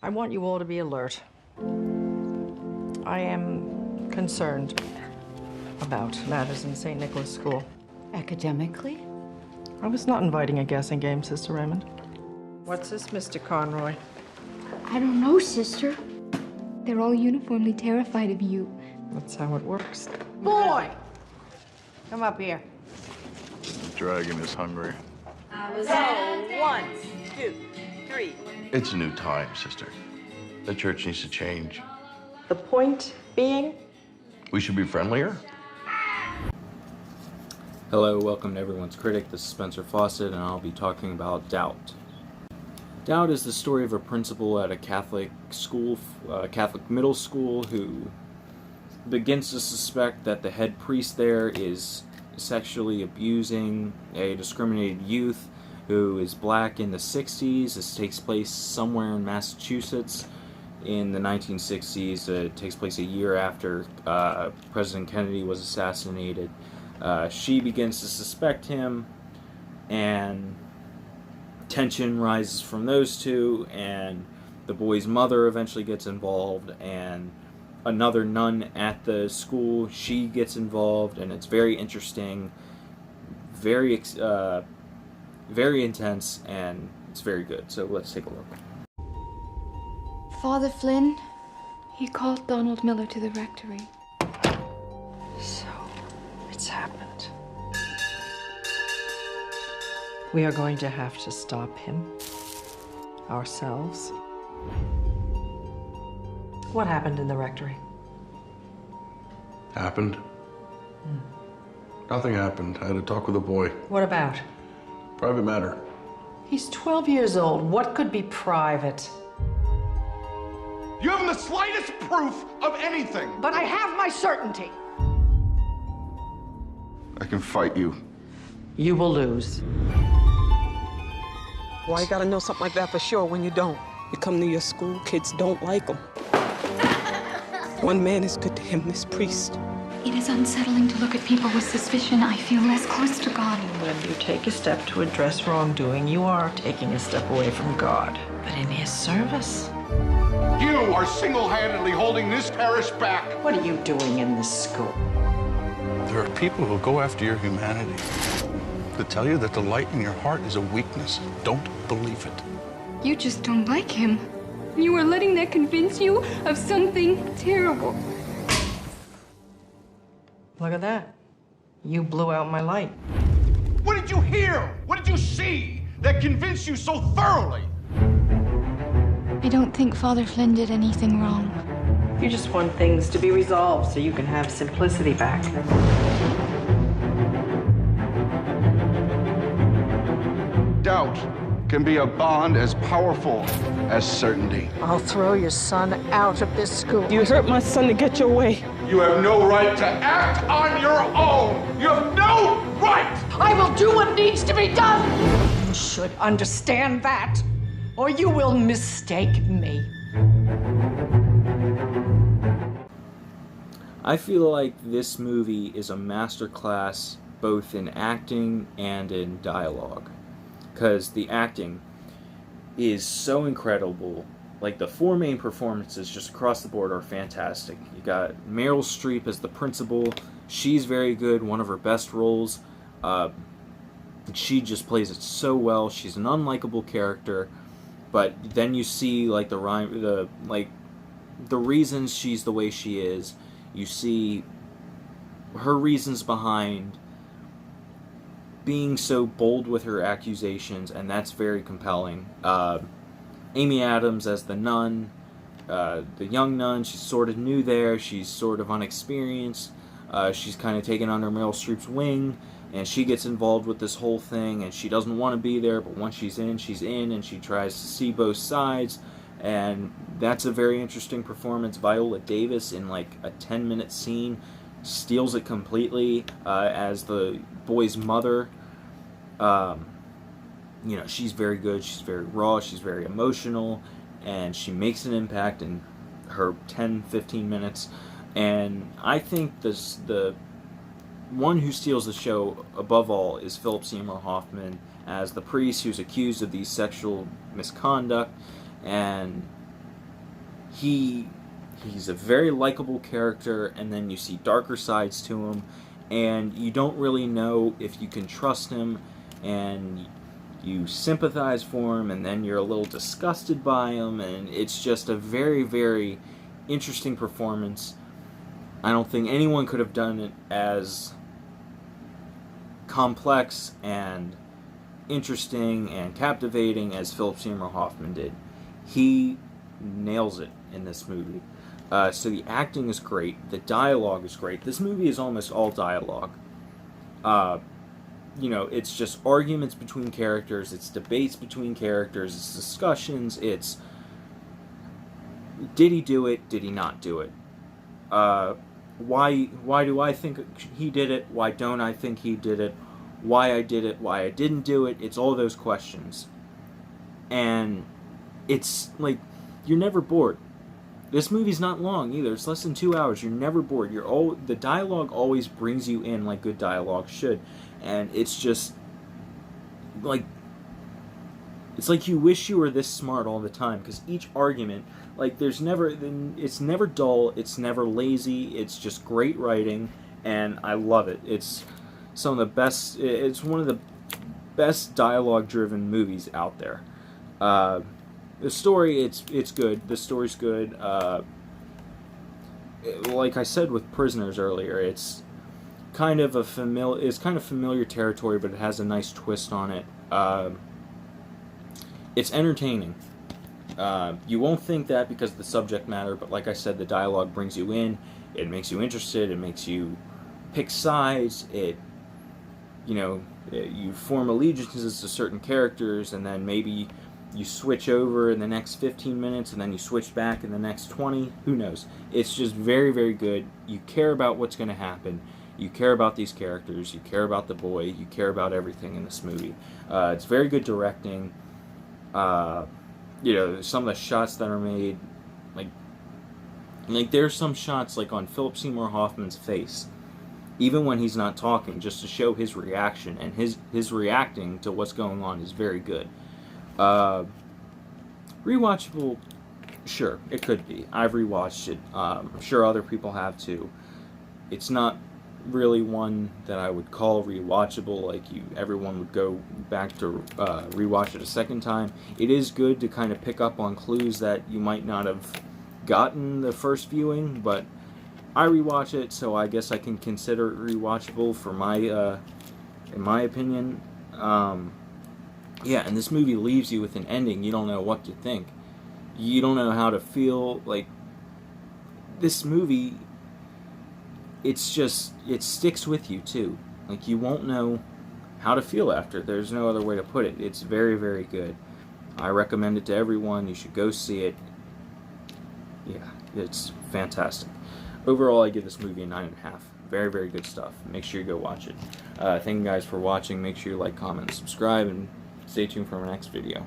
I want you all to be alert. I am concerned about matters in St. Nicholas School. Academically? I was not inviting a guessing game, Sister Raymond. What's this, Mr. Conroy? I don't know, sister. They're all uniformly terrified of you. That's how it works. Boy! Come up here. The dragon is hungry. So, 1, 2, 3. It's a new time, sister. The church needs to change. The point being? We should be friendlier. Hello, welcome to Everyone's Critic. This is Spencer Fawcett, and I'll be talking about Doubt. Doubt is the story of a principal at a Catholic school, Catholic middle school, who begins to suspect that the head priest there is sexually abusing a discriminated youth who is black in the 60s. This takes place somewhere in Massachusetts in the 1960s. It takes place a year after President Kennedy was assassinated. She begins to suspect him, and tension rises from those two, and the boy's mother eventually gets involved, and another nun at the school, she gets involved, and it's very interesting, very intense, and it's very good. So let's take a look. Father Flynn, he called Donald Miller to the rectory. So, it's happened. We are going to have to stop him. Ourselves. What happened in the rectory? Happened? Nothing happened. I had a talk with a boy. What about? Private matter. He's 12 years old. What could be private? You haven't the slightest proof of anything. But I have my certainty. I can fight you. You will lose. Why you gotta know something like that for sure when you don't? You come to your school, kids don't like him. One man is good to him, this priest. It is unsettling to look at people with suspicion. I feel less close to God. When you take a step to address wrongdoing, you are taking a step away from God. But in His service? You are single-handedly holding this parish back. What are you doing in this school? There are people who go after your humanity. To tell you that the light in your heart is a weakness. Don't believe it. You just don't like him. You are letting that convince you of something terrible. Look at that. You blew out my light. What did you hear? What did you see that convinced you so thoroughly? I don't think Father Flynn did anything wrong. You just want things to be resolved so you can have simplicity back. Doubt can be a bond as powerful as certainty. I'll throw your son out of this school. You hurt my son to get your way. You have no right to act on your own. You have no right. I will do what needs to be done. You should understand that, or you will mistake me. I feel like this movie is a masterclass both in acting and in dialogue, because the acting is so incredible. Like, the four main performances just across the board are fantastic. You got Meryl Streep as the principal. She's very good, one of her best roles. She just plays it so well. She's an unlikable character, but then you see like the reasons she's the way she is. You see her reasons behind being so bold with her accusations, and that's very compelling. Amy Adams as the nun, the young nun, she's sort of new there, she's sort of unexperienced, she's kind of taken under Meryl Streep's wing, and she gets involved with this whole thing, and she doesn't want to be there, but once she's in, and she tries to see both sides, and that's a very interesting performance. Viola Davis, in like a 10-minute scene, steals it completely as the boy's mother. She's very good, she's very raw, she's very emotional, and she makes an impact in her 10-15 minutes. And I think the one who steals the show above all is Philip Seymour Hoffman as the priest who's accused of these sexual misconduct, and he's a very likable character, and then you see darker sides to him, and you don't really know if you can trust him, and you sympathize for him, and then you're a little disgusted by him, and it's just a very, very interesting performance. I don't think anyone could have done it as complex and interesting and captivating as Philip Seymour Hoffman did. He nails it in this movie. So the acting is great. The dialogue is great. This movie is almost all dialogue. You know, it's just arguments between characters. It's debates between characters. It's discussions. It's, did he do it? Did he not do it? Why do I think he did it? Why don't I think he did it? Why I did it? Why I didn't do it? It's all those questions. And it's like, you're never bored. This movie's not long either. It's less than 2 hours. You're never bored. The dialogue always brings you in like good dialogue should. And it's just like, it's like you wish you were this smart all the time, because each argument, like, it's never dull, it's never lazy, it's just great writing, and I love it. It's some of the best, it's one of the best dialogue-driven movies out there. The story, it's good. The story's good. Like I said with Prisoners earlier, it's kind of familiar territory, but it has a nice twist on it. It's entertaining. You won't think that because of the subject matter, but like I said, the dialogue brings you in. It makes you interested. It makes you pick sides. You form allegiances to certain characters, and then maybe you switch over in the next 15 minutes, and then you switch back in the next 20. Who knows? It's just very, very good. You care about what's going to happen. You care about these characters. You care about the boy. You care about everything in this movie. It's very good directing. Some of the shots that are made, like there's some shots like on Philip Seymour Hoffman's face, even when he's not talking, just to show his reaction, and his reacting to what's going on is very good. Rewatchable, sure, it could be. I've rewatched it. I'm sure other people have too. It's not really one that I would call rewatchable, like everyone would go back to rewatch it a second time. It is good to kind of pick up on clues that you might not have gotten the first viewing, but I rewatch it, so I guess I can consider it rewatchable for in my opinion. And this movie leaves you with an ending. You don't know what to think. You don't know how to feel. Like, this movie, it sticks with you too. Like, you won't know how to feel after. There's no other way to put it. It's very, very good. I recommend it to everyone. You should go see it. Yeah, it's fantastic. Overall, I give this movie a 9.5. Very, very good stuff. Make sure you go watch it. Thank you guys for watching. Make sure you like, comment, and subscribe, and stay tuned for our next video.